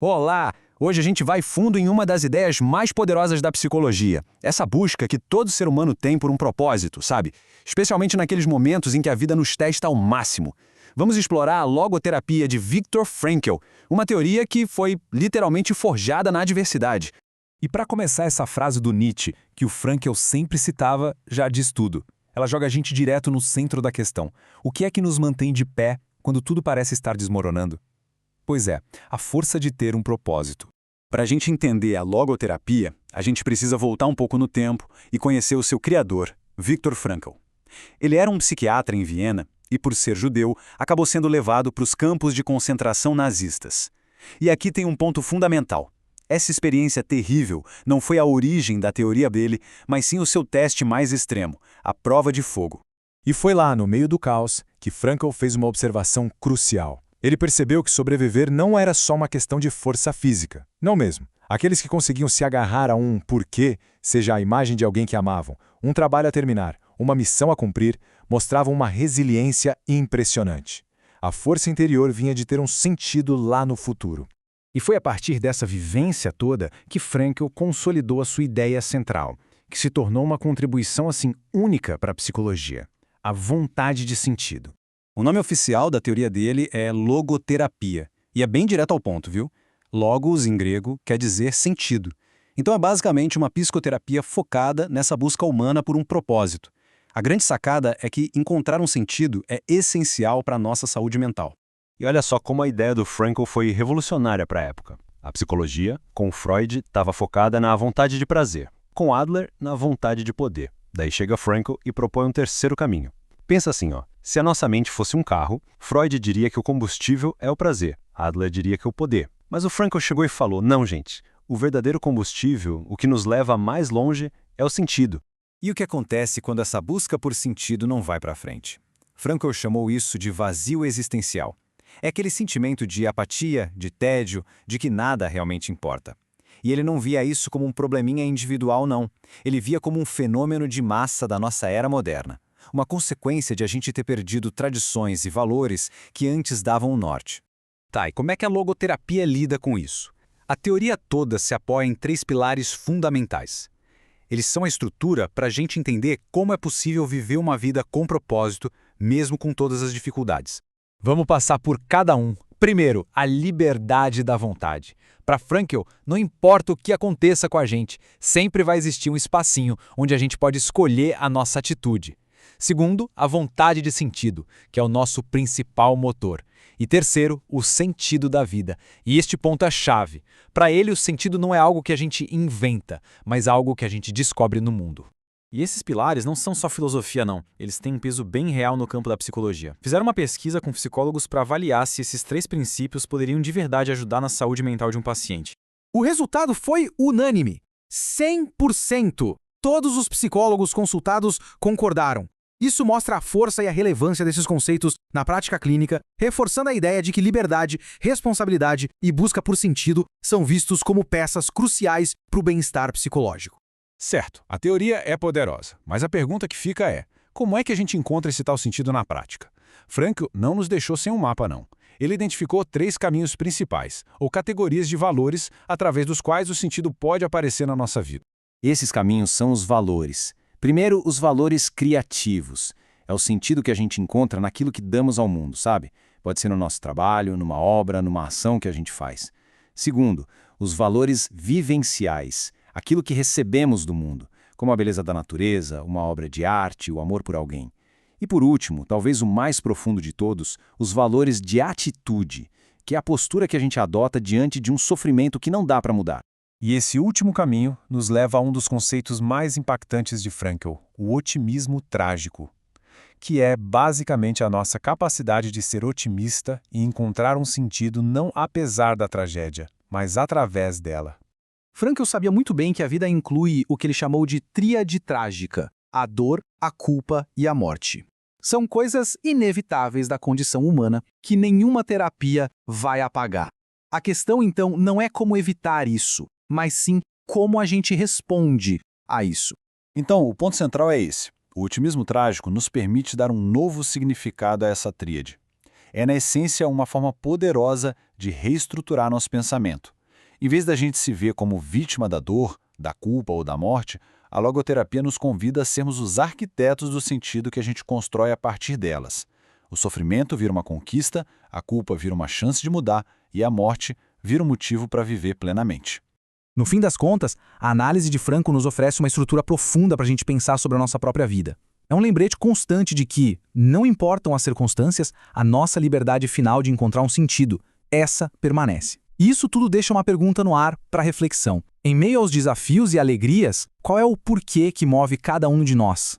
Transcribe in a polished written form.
Olá! Hoje a gente vai fundo em uma das ideias mais poderosas da psicologia. Essa busca que todo ser humano tem por um propósito, sabe? Especialmente naqueles momentos em que a vida nos testa ao máximo. Vamos explorar a logoterapia de Viktor Frankl, uma teoria que foi literalmente forjada na adversidade. E para começar, essa frase do Nietzsche, que o Frankl sempre citava, já diz tudo. Ela joga a gente direto no centro da questão. O que é que nos mantém de pé quando tudo parece estar desmoronando? Pois é, a força de ter um propósito. Para a gente entender a logoterapia, a gente precisa voltar um pouco no tempo e conhecer o seu criador, Viktor Frankl. Ele era um psiquiatra em Viena e, por ser judeu, acabou sendo levado para os campos de concentração nazistas. E aqui tem um ponto fundamental. Essa experiência terrível não foi a origem da teoria dele, mas sim o seu teste mais extremo, a prova de fogo. E foi lá, no meio do caos, que Frankl fez uma observação crucial. Ele percebeu que sobreviver não era só uma questão de força física. Não mesmo. Aqueles que conseguiam se agarrar a um porquê, seja a imagem de alguém que amavam, um trabalho a terminar, uma missão a cumprir, mostravam uma resiliência impressionante. A força interior vinha de ter um sentido lá no futuro. E foi a partir dessa vivência toda que Frankl consolidou a sua ideia central, que se tornou uma contribuição assim única para a psicologia: a vontade de sentido. O nome oficial da teoria dele é logoterapia, e é bem direto ao ponto, viu? Logos, em grego, quer dizer sentido. Então é basicamente uma psicoterapia focada nessa busca humana por um propósito. A grande sacada é que encontrar um sentido é essencial para a nossa saúde mental. E olha só como a ideia do Frankl foi revolucionária para a época. A psicologia, com Freud, estava focada na vontade de prazer. Com Adler, na vontade de poder. Daí chega Frankl e propõe um terceiro caminho. Pensa assim, ó. Se a nossa mente fosse um carro, Freud diria que o combustível é o prazer, Adler diria que é o poder. Mas o Frankl chegou e falou, não gente, o verdadeiro combustível, o que nos leva mais longe, é o sentido. E o que acontece quando essa busca por sentido não vai para frente? Frankl chamou isso de vazio existencial. É aquele sentimento de apatia, de tédio, de que nada realmente importa. E ele não via isso como um probleminha individual, não. Ele via como um fenômeno de massa da nossa era moderna. Uma consequência de a gente ter perdido tradições e valores que antes davam o norte. Tá, e como é que a logoterapia lida com isso? A teoria toda se apoia em 3 pilares fundamentais. Eles são a estrutura para a gente entender como é possível viver uma vida com propósito, mesmo com todas as dificuldades. Vamos passar por cada um. Primeiro, a liberdade da vontade. Para Frankl, não importa o que aconteça com a gente, sempre vai existir um espacinho onde a gente pode escolher a nossa atitude. Segundo, a vontade de sentido, que é o nosso principal motor. E terceiro, o sentido da vida. E este ponto é chave. Para ele, o sentido não é algo que a gente inventa, mas algo que a gente descobre no mundo. E esses pilares não são só filosofia, não. Eles têm um peso bem real no campo da psicologia. Fizeram uma pesquisa com psicólogos para avaliar se esses 3 princípios poderiam de verdade ajudar na saúde mental de um paciente. O resultado foi unânime. 100%! Todos os psicólogos consultados concordaram. Isso mostra a força e a relevância desses conceitos na prática clínica, reforçando a ideia de que liberdade, responsabilidade e busca por sentido são vistos como peças cruciais para o bem-estar psicológico. Certo, a teoria é poderosa, mas a pergunta que fica é, como é que a gente encontra esse tal sentido na prática? Frankl não nos deixou sem um mapa, não. Ele identificou 3 caminhos principais, ou categorias de valores, através dos quais o sentido pode aparecer na nossa vida. Esses caminhos são os valores. Primeiro, os valores criativos. É o sentido que a gente encontra naquilo que damos ao mundo, sabe? Pode ser no nosso trabalho, numa obra, numa ação que a gente faz. Segundo, os valores vivenciais. Aquilo que recebemos do mundo, como a beleza da natureza, uma obra de arte, o amor por alguém. E por último, talvez o mais profundo de todos, os valores de atitude, que é a postura que a gente adota diante de um sofrimento que não dá para mudar. E esse último caminho nos leva a um dos conceitos mais impactantes de Frankl, o otimismo trágico, que é basicamente a nossa capacidade de ser otimista e encontrar um sentido não apesar da tragédia, mas através dela. Frankl sabia muito bem que a vida inclui o que ele chamou de tríade trágica: a dor, a culpa e a morte. São coisas inevitáveis da condição humana que nenhuma terapia vai apagar. A questão, então, não é como evitar isso, mas sim como a gente responde a isso. Então, o ponto central é esse. O otimismo trágico nos permite dar um novo significado a essa tríade. É, na essência, uma forma poderosa de reestruturar nosso pensamento. Em vez da gente se ver como vítima da dor, da culpa ou da morte, a logoterapia nos convida a sermos os arquitetos do sentido que a gente constrói a partir delas. O sofrimento vira uma conquista, a culpa vira uma chance de mudar e a morte vira um motivo para viver plenamente. No fim das contas, a análise de Frankl nos oferece uma estrutura profunda para a gente pensar sobre a nossa própria vida. É um lembrete constante de que, não importam as circunstâncias, a nossa liberdade final de encontrar um sentido, essa permanece. E isso tudo deixa uma pergunta no ar para reflexão. Em meio aos desafios e alegrias, qual é o porquê que move cada um de nós?